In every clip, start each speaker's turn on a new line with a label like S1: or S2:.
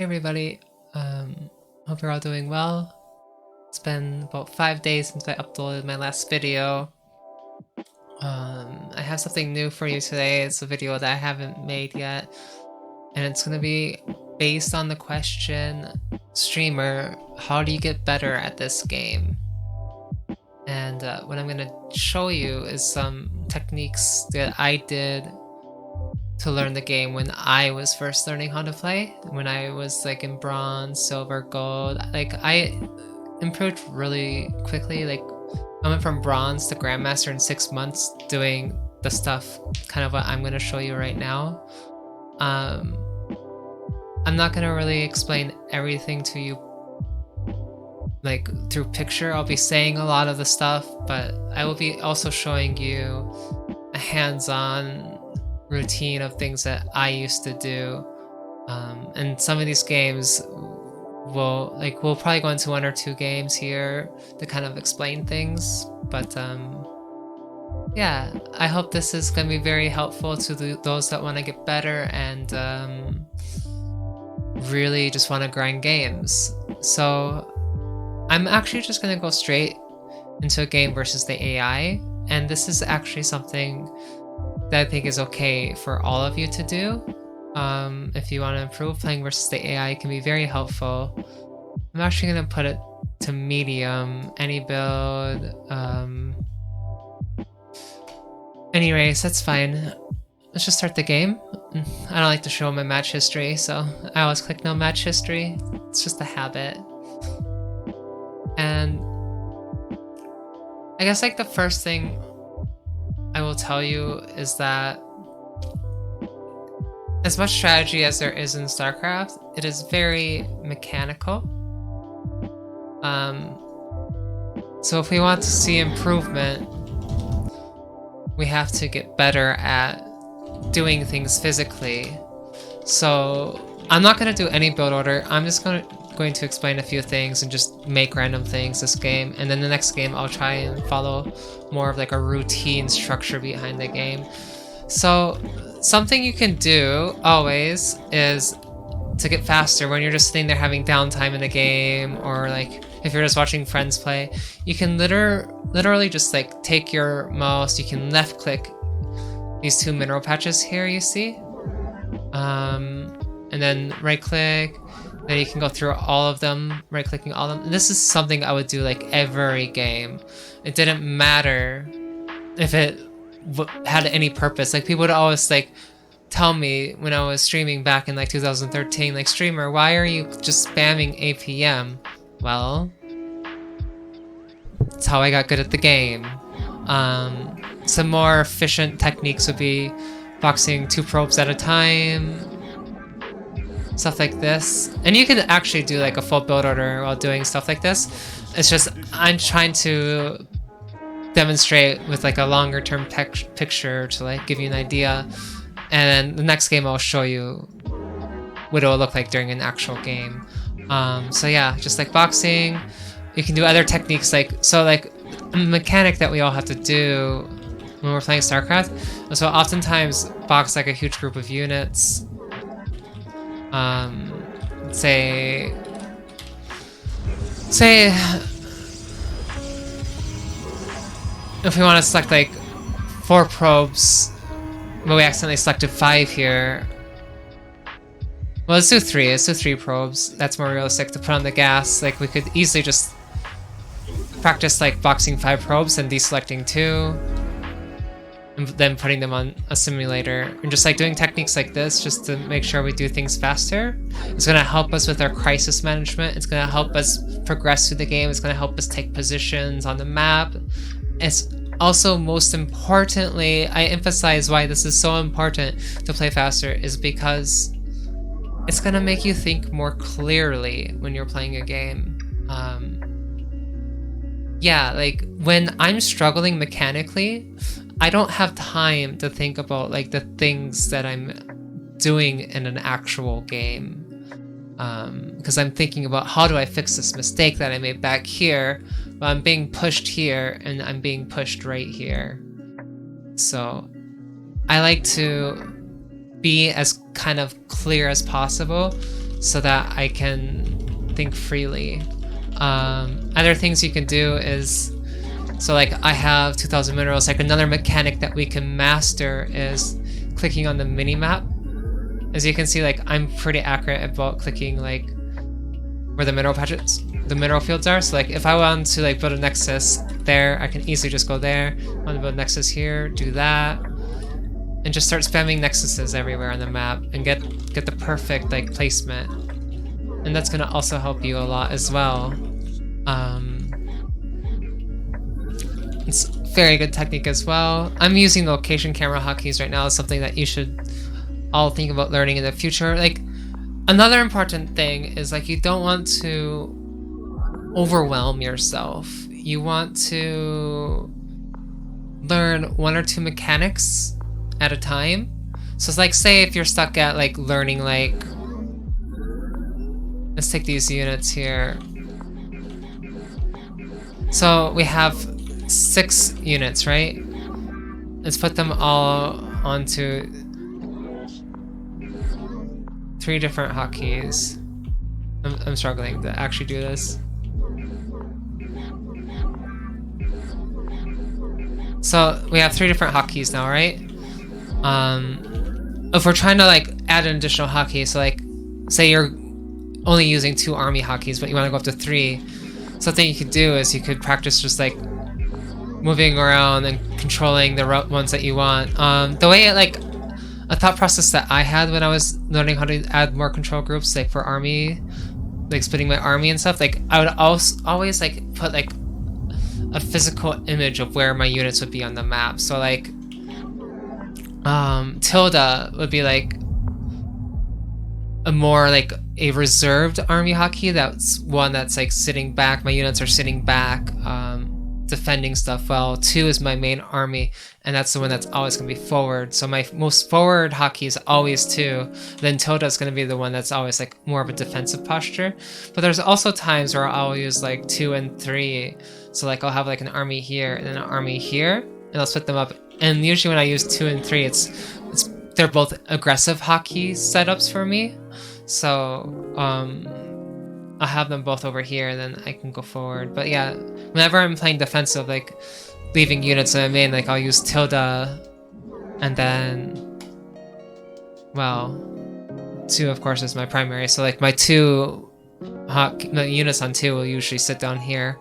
S1: Hey everybody, hope you're all doing well. It's been about 5 days since I uploaded my last video. I have something new for you today. It's a video that I haven't made yet, and it's gonna be based on the question, streamer, how do you get better at this game? And what I'm gonna show you is some techniques that I did to learn the game when I was first learning how to play. When I was like in bronze, silver, gold, like I improved really quickly. Like I went from bronze to grandmaster in 6 months doing the stuff kind of what I'm going to show you right now. I'm not going to really explain everything to you like through picture. I'll be saying a lot of the stuff, but I will be also showing you a hands-on routine of things that I used to do. And some of these games we'll probably go into 1 or 2 games here to kind of explain things, but yeah, I hope this is going to be very helpful to those that want to get better and really just want to grind games. So I'm actually just going to go straight into a game versus the AI, and this is actually something that I think is okay for all of you to do. If you want to improve, playing versus the AI can be very helpful. I'm actually going to put it to medium, any build, any race, that's fine. Let's just start the game. I don't like to show my match history, so I always click no match history. It's just a habit. And I guess like the first thing I will tell you is that as much strategy as there is in StarCraft, it is very mechanical. So if we want to see improvement, we have to get better at doing things physically. So I'm not going to do any build order. I'm just going to explain a few things and just make random things this game, and then the next game I'll try and follow more of like a routine structure behind the game. So something you can do always is to get faster when you're just sitting there having downtime in the game, or like if you're just watching friends play, you can literally just like take your mouse, you can left click these 2 mineral patches here you see, and then right click. Then you can go through all of them, right-clicking all of them. This is something I would do like every game. It didn't matter if it had any purpose. Like people would always like tell me when I was streaming back in like 2013, like, streamer, why are you just spamming APM? Well, that's how I got good at the game. Some more efficient techniques would be boxing 2 probes at a time, stuff like this. And you can actually do like a full build order while doing stuff like this. It's just I'm trying to demonstrate with like a longer term picture to like give you an idea, and then the next game I'll show you what it will look like during an actual game. So yeah, just like boxing, you can do other techniques like, so like a mechanic that we all have to do when we're playing StarCraft. So oftentimes box like a huge group of units. Say if we want to select like 4 probes, but we accidentally selected 5 here. Well, let's do 3. Let's do 3 probes. That's more realistic to put on the gas. Like we could easily just practice like boxing 5 probes and deselecting 2. And then putting them on a simulator and just like doing techniques like this just to make sure we do things faster. It's going to help us with our crisis management. It's going to help us progress through the game. It's going to help us take positions on the map. It's also, most importantly, I emphasize why this is so important to play faster is because it's going to make you think more clearly when you're playing a game. Yeah, like when I'm struggling mechanically, I don't have time to think about like the things that I'm doing in an actual game, because I'm thinking about how do I fix this mistake that I made back here, but I'm being pushed here and I'm being pushed right here. So I like to be as kind of clear as possible so that I can think freely. Other things you can do is, so like I have 2000 minerals, like another mechanic that we can master is clicking on the mini map. As you can see, like I'm pretty accurate about clicking like where the mineral patches, the mineral fields are. So like if I want to like build a nexus there, I can easily just go there. I want to build a nexus here, do that, and just start spamming nexuses everywhere on the map and get the perfect like placement. And that's gonna also help you a lot as well. It's a very good technique as well. I'm using the location camera hotkeys right now. It's something that you should all think about learning in the future. Like another important thing is like you don't want to overwhelm yourself. You want to learn 1 or 2 mechanics at a time. So it's like, say if you're stuck at like learning like, let's take these units here. So we have 6 units, right? Let's put them all onto 3 different hotkeys. I'm struggling to actually do this. So we have 3 different hotkeys now, right? If we're trying to like add an additional hotkey, so like say you're only using 2 army hotkeys, but you want to go up to 3, something you could do is you could practice just like moving around and controlling the ones that you want. The way it, like a thought process that I had when I was learning how to add more control groups, like for army, like splitting my army and stuff, like I would always like put like a physical image of where my units would be on the map. So like Tilda would be like a more like a reserved army hotkey. That's one that's like sitting back. My units are sitting back, defending stuff well. 2 is my main army, and that's the one that's always going to be forward. So my most forward hotkey is always 2. Then Tilda is going to be the one that's always like more of a defensive posture. But there's also times where I'll use like 2 and 3. So like I'll have like an army here and then an army here, and I'll split them up. And usually when I use 2 and 3, they're both aggressive hotkey setups for me. So I'll have them both over here, and then I can go forward. But yeah, whenever I'm playing defensive, like leaving units in my main, like I'll use Tilda, and then, well, 2 of course is my primary. So like my 2 the units on 2 will usually sit down here.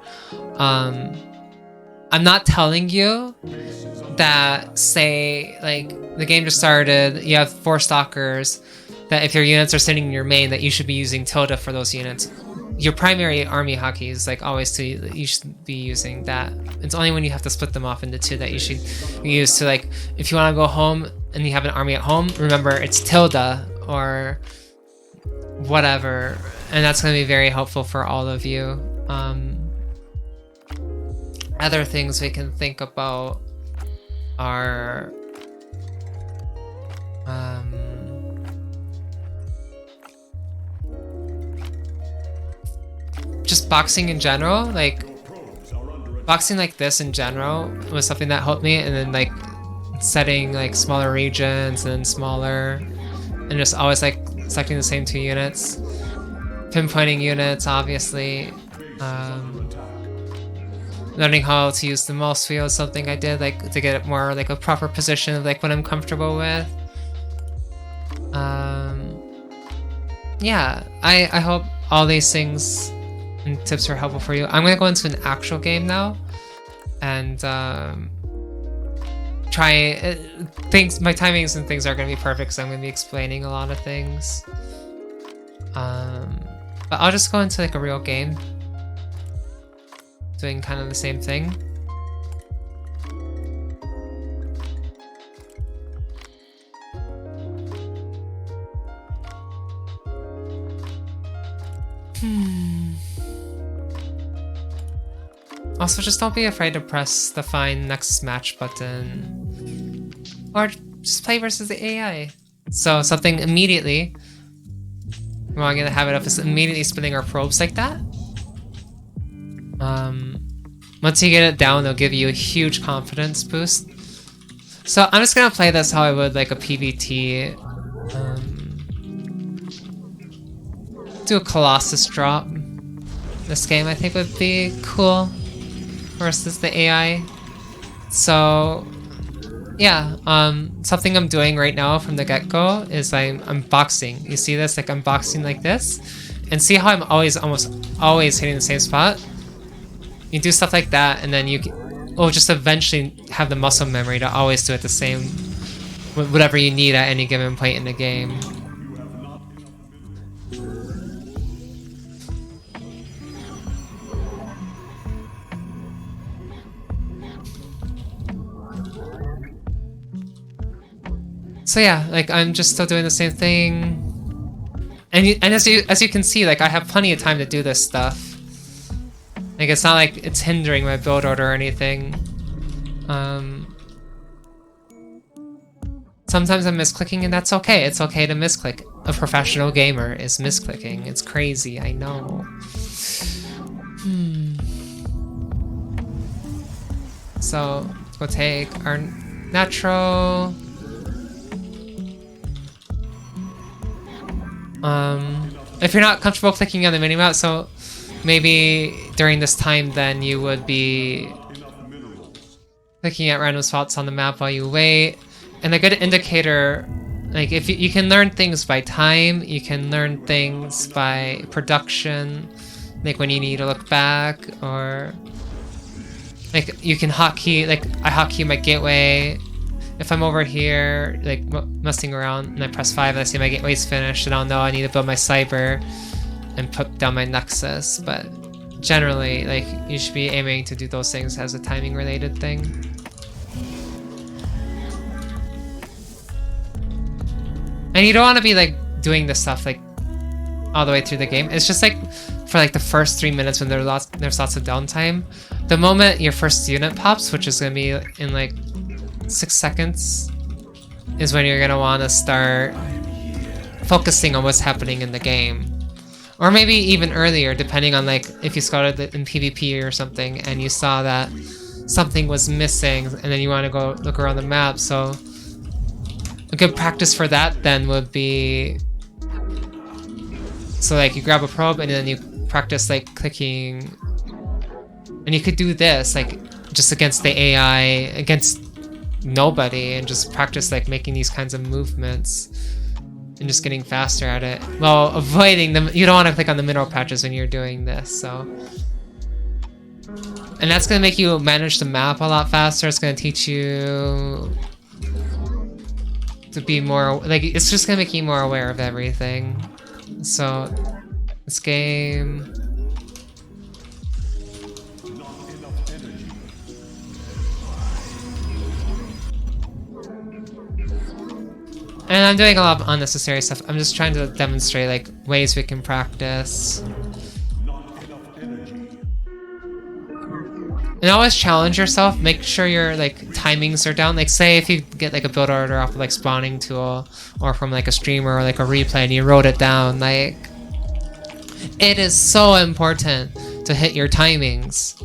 S1: I'm not telling you that, say like the game just started, you have 4 stalkers, that if your units are sitting in your main, that you should be using Tilda for those units. Your primary army hotkey is like always you should be using that. It's only when you have to split them off into 2 that you should use to, like, if you want to go home and you have an army at home, remember it's Tilda or whatever, and that's going to be very helpful for all of you. Other things we can think about are just boxing in general. Like boxing like this in general was something that helped me, and then like setting like smaller regions and then smaller, and just always like selecting the same 2 units, pinpointing units, obviously. Learning how to use the mouse wheel is something I did, like to get it more like a proper position of like what I'm comfortable with. Yeah, I hope all these things and tips are helpful for you. I'm gonna go into an actual game now, and try things. My timings and things are gonna be perfect, so I'm gonna be explaining a lot of things. But I'll just go into like a real game, doing kind of the same thing. Also, just don't be afraid to press the find next match button, or just play versus the AI. So something immediately, well, I'm gonna have it up is immediately spinning our probes like that. Once you get it down, they'll give you a huge confidence boost. So I'm just gonna play this how I would like a PvT. do a Colossus drop. This game I think would be cool versus the AI. So yeah, something I'm doing right now from the get-go is I'm boxing. You see this? Like I'm boxing like this, and see how I'm almost always hitting the same spot? You do stuff like that, and then will just eventually have the muscle memory to always do it the same, whatever you need at any given point in the game. So yeah, like I'm just still doing the same thing, and as you can see, like I have plenty of time to do this stuff. Like it's not like it's hindering my build order or anything. Sometimes I'm misclicking, and that's okay. It's okay to misclick. A professional gamer is misclicking. It's crazy, I know. So we'll take our natural. If you're not comfortable clicking on the minimap, so maybe during this time then you would be clicking at random spots on the map while you wait. And a good indicator, like if you can learn things by time, you can learn things by production, like when you need to look back, or like you can hotkey, like I hotkey my gateway. If I'm over here, like messing around, and I press 5 and I see my gateway's finished, and I'll know I need to build my cyber and put down my nexus. But generally, like you should be aiming to do those things as a timing related thing. And you don't want to be like doing this stuff like all the way through the game. It's just like for like the first 3 minutes when there's lots of downtime. The moment your first unit pops, which is gonna be in like 6 seconds, is when you're gonna want to start focusing on what's happening in the game. Or maybe even earlier, depending on like if you started in PvP or something and you saw that something was missing and then you want to go look around the map. So a good practice for that then would be, so like you grab a probe and then you practice like clicking, and you could do this like just against the AI, against nobody, and just practice like making these kinds of movements and just getting faster at it. Well, avoiding them. You don't want to click on the mineral patches when you're doing this, so. And that's going to make you manage the map a lot faster. It's going to teach you to be more, like, it's just going to make you more aware of everything. So, this game. And I'm doing a lot of unnecessary stuff. I'm just trying to demonstrate like ways we can practice. And always challenge yourself. Make sure your like timings are down. Like say if you get like a build order off of like spawning tool or from like a streamer or like a replay and you wrote it down, like it is so important to hit your timings.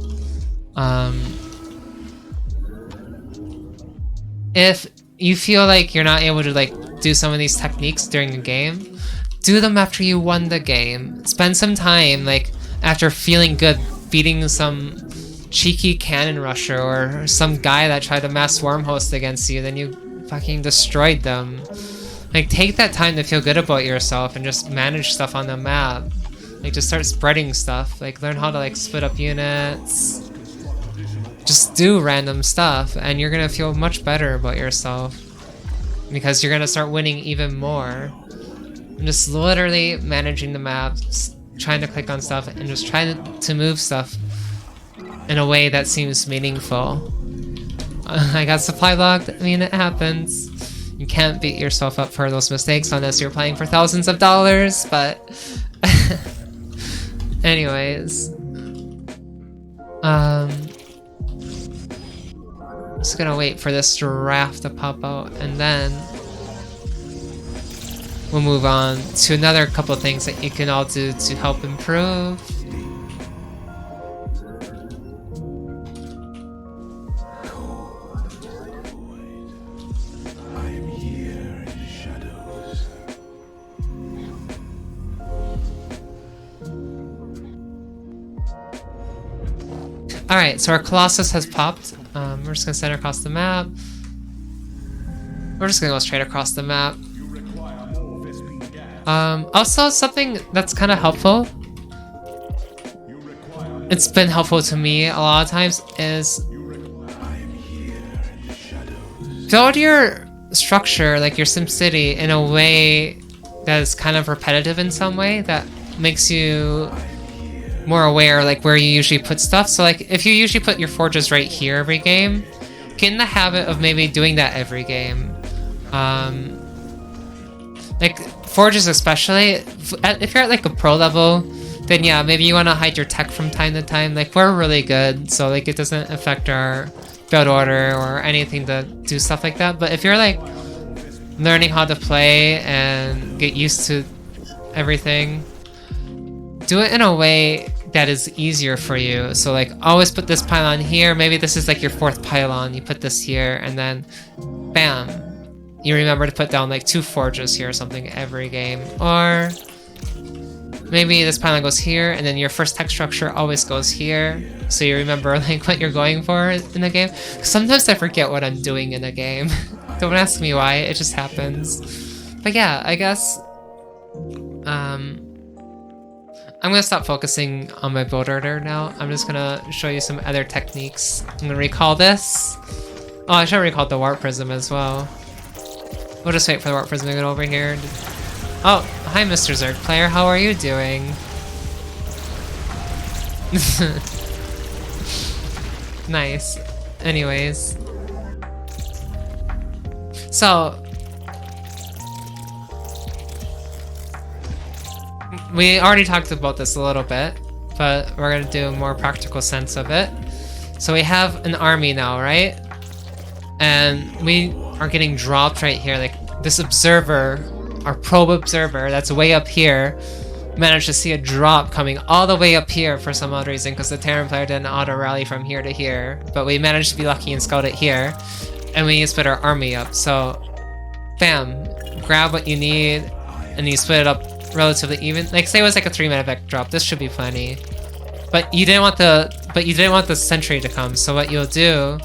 S1: If you feel like you're not able to like do some of these techniques during a game, do them after you won the game. Spend some time like after feeling good beating some cheeky cannon rusher or some guy that tried to mass swarm host against you, then you fucking destroyed them. Like take that time to feel good about yourself and just manage stuff on the map. Like just start spreading stuff. Like learn how to like split up units. Just do random stuff and you're gonna feel much better about yourself because you're gonna start winning even more. And just literally managing the maps, trying to click on stuff and just trying to move stuff in a way that seems meaningful. I got supply locked. I mean, it happens. You can't beat yourself up for those mistakes unless you're playing for thousands of dollars, but anyways. Just gonna wait for this giraffe to pop out and then we'll move on to another couple of things that you can all do to help improve. Alright, so our Colossus has popped. We're just gonna send it across the map. We're just gonna go straight across the map. Also, something that's kind of helpful, it's been helpful to me a lot of times, is build your structure, like your SimCity, in a way that is kind of repetitive in some way, that makes you more aware, like where you usually put stuff. So like if you usually put your forges right here every game, get in the habit of maybe doing that every game. Like forges especially, if you're at like a pro level, then yeah, maybe you want to hide your tech from time to time. Like we're really good, so like it doesn't affect our build order or anything to do stuff like that. But if you're like learning how to play and get used to everything, do it in a way that is easier for you. So like always put this pylon here. Maybe this is like your 4th pylon. You put this here and then bam, you remember to put down like 2 forges here or something every game. Or maybe this pylon goes here and then your first tech structure always goes here. So you remember like what you're going for in the game. Sometimes I forget what I'm doing in a game. Don't ask me why, it just happens. But yeah, I guess I'm gonna stop focusing on my build order now. I'm just gonna show you some other techniques. I'm gonna recall this. Oh, I should recall the warp prism as well. We'll just wait for the warp prism to get over here. Oh, hi Mr. Zerg player, how are you doing? Nice. Anyways. So we already talked about this a little bit, but we're gonna do a more practical sense of it. So we have an army now, right? And we are getting dropped right here. Like this observer, our probe observer that's way up here, managed to see a drop coming all the way up here for some odd reason, because the Terran player didn't auto rally from here to here. But we managed to be lucky and scout it here, and we split our army up. So bam, grab what you need, and you split it up relatively even. Like say it was like a 3 medevac drop, this should be plenty. But you didn't want the sentry to come. So what you'll do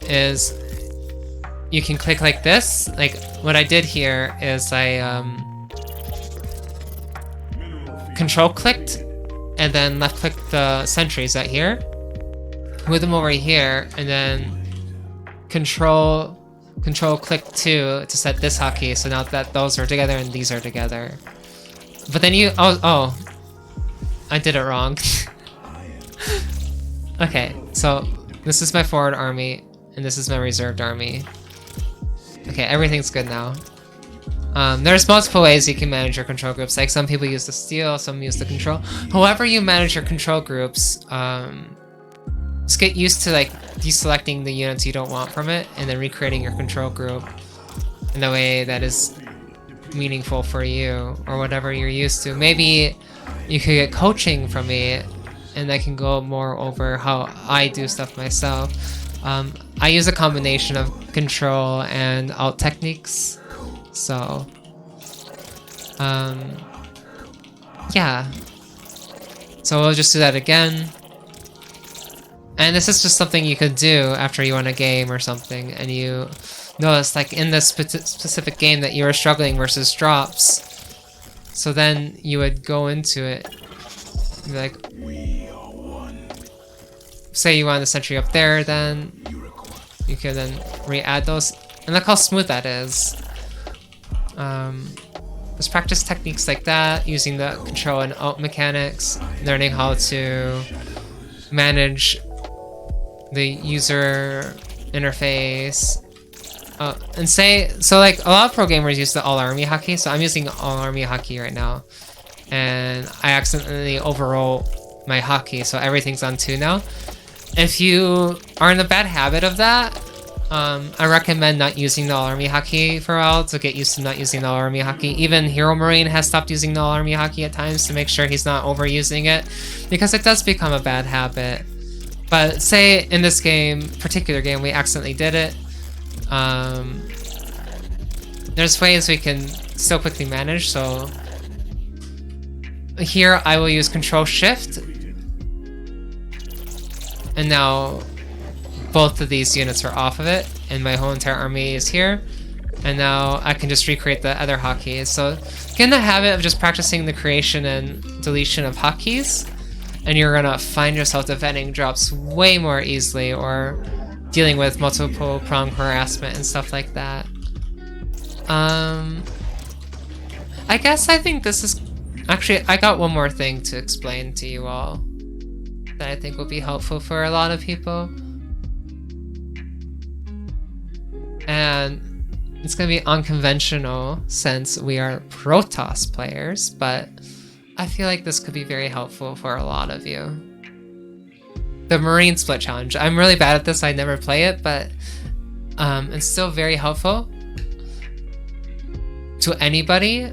S1: is you can click like this. Like what I did here is I control clicked and then left clicked the sentries right here, move them over here, and then control click 2 to set this hotkey. So now that those are together and these are together. But then you oh I did it wrong. Okay, so this is my forward army and this is my reserved army. Okay, everything's good now. There's multiple ways you can manage your control groups. Like some people use the steal, some use the control. However you manage your control groups, just get used to like deselecting the units you don't want from it and then recreating your control group in a way that is meaningful for you or whatever you're used to. Maybe you could get coaching from me and I can go more over how I do stuff myself. I use a combination of control and alt techniques. So yeah, so we'll just do that again. And this is just something you could do after you won a game or something and you notice like in this specific game that you were struggling versus drops. So then you would go into it and be like, say you want the sentry up there, then you can then re-add those. And look how smooth that is. Just practice techniques like that, using the control and alt mechanics, learning how to manage the user interface. And say, so like a lot of pro gamers use the all army hotkey, so I'm using all army hotkey right now. And I accidentally overroll my hotkey, so everything's on 2 now. If you are in a bad habit of that, I recommend not using the all army hotkey for a while to get used to not using the all army hotkey. Even Hero Marine has stopped using the all army hotkey at times to make sure he's not overusing it, because it does become a bad habit. But say in this particular game, we accidentally did it. There's ways we can still quickly manage. So here I will use Control Shift And now both of these units are off of it, and my whole entire army is here. And now I can just recreate the other hotkeys. So get in the habit of just practicing the creation and deletion of hotkeys, and you're gonna find yourself defending drops way more easily, or dealing with multiple prong harassment and stuff like that. I guess I think this is... Actually, I got one more thing to explain to you all that I think will be helpful for a lot of people. And it's going to be unconventional since we are Protoss players, but I feel like this could be very helpful for a lot of you. The Marine Split Challenge. I'm really bad at this, I never play it, but it's still very helpful to anybody.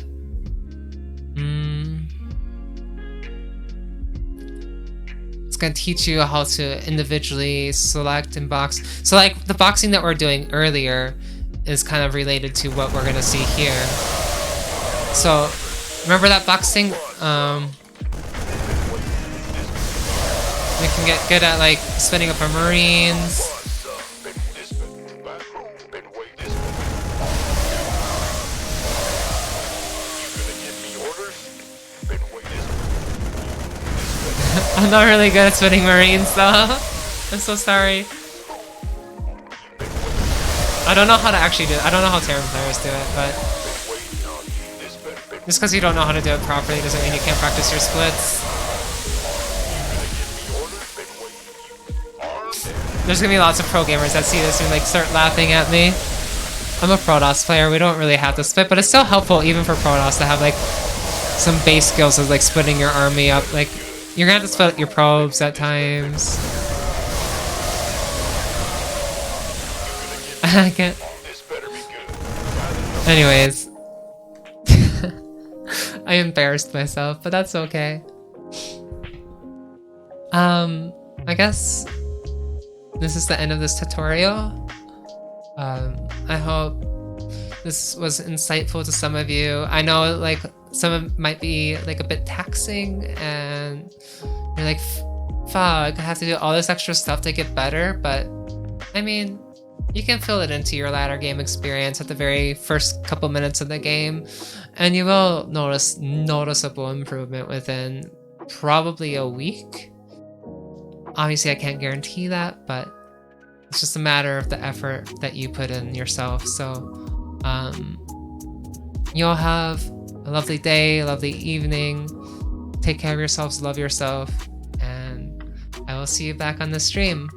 S1: It's going to teach you how to individually select and box. So like the boxing that we're doing earlier is kind of related to what we're going to see here. So remember that boxing? We can get good at like spinning up our Marines. I'm not really good at spinning Marines though. I'm so sorry. I don't know how to actually do it. I don't know how Terran players do it, but just because you don't know how to do it properly doesn't mean you can't practice your splits. There's gonna be lots of pro gamers that see this and like start laughing at me. I'm a Protoss player, we don't really have to split, but it's still helpful even for Protoss to have like some base skills of like splitting your army up. Like you're gonna have to split your probes at times. I can't. Anyways. I embarrassed myself, but that's okay. I guess this is the end of this tutorial. I hope this was insightful to some of you. I know like some of it might be like a bit taxing and you're like, fuck, I have to do all this extra stuff to get better, but I mean, you can fill it into your latter game experience at the very first couple minutes of the game, and you will notice noticeable improvement within probably a week. Obviously, I can't guarantee that, but it's just a matter of the effort that you put in yourself. So, you'll have a lovely day, a lovely evening. Take care of yourselves, love yourself, and I will see you back on the stream.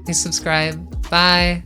S1: Please subscribe. Bye.